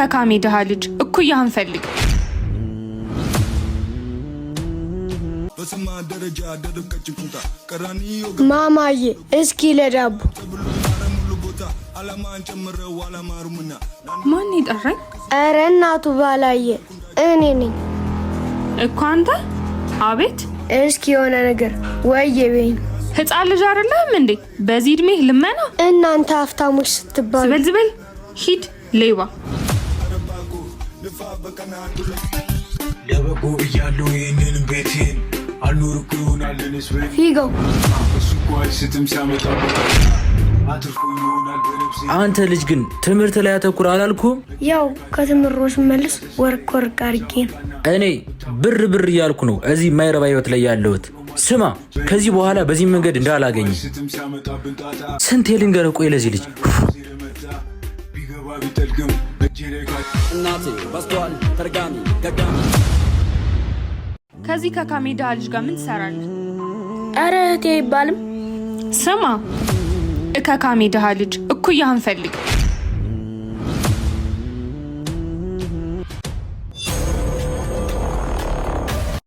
እከካሜ ድሃ ልጅ እኩያህን ፈልግ። ማማዬ እስኪ ለዳቦ ማን ይጠራኝ? ኧረ እናቱ ባላየ እኔ ነኝ እኮ አንተ። አቤት። እስኪ የሆነ ነገር ወየ በይኝ። ህፃን ልጅ አይደለም እንዴ? በዚህ እድሜ ልመና? እናንተ ሀብታሞች ስትባሉ ዝበል ዝበል ሂድ ሌባ። ለበጎ እያለሁ ይህንን ቤቴን አልኖርኩ ይሆናል ለነስበኝ ፊገው እሱ እኮ አይስትም ሲያመጣ አትርፎ ይሆናል በነፍሴ። አንተ ልጅ ግን ትምህርት ላይ አተኩር አላልኩም? ያው ከትምሮሽ መልስ ወርቅ አድርጌ ነው። እኔ ብር እያልኩ ነው እዚህ የማይረባ ህይወት ላይ ያለሁት። ስማ ከዚህ በኋላ በዚህ መንገድ እንዳላገኝ ስንቴ ልንገርህ። ቆይ ለዚህ ልጅ ቢገባ ቢጠልቅም እናቴ በስቷል ተርጋሚ ደጋሚ። ከዚህ ከካሜ ድሃ ልጅ ጋር ምን ትሰራለህ? ኧረ እህቴ አይባልም። ስማ እከካሜ ድሃ ልጅ እኩያህን ፈልግ።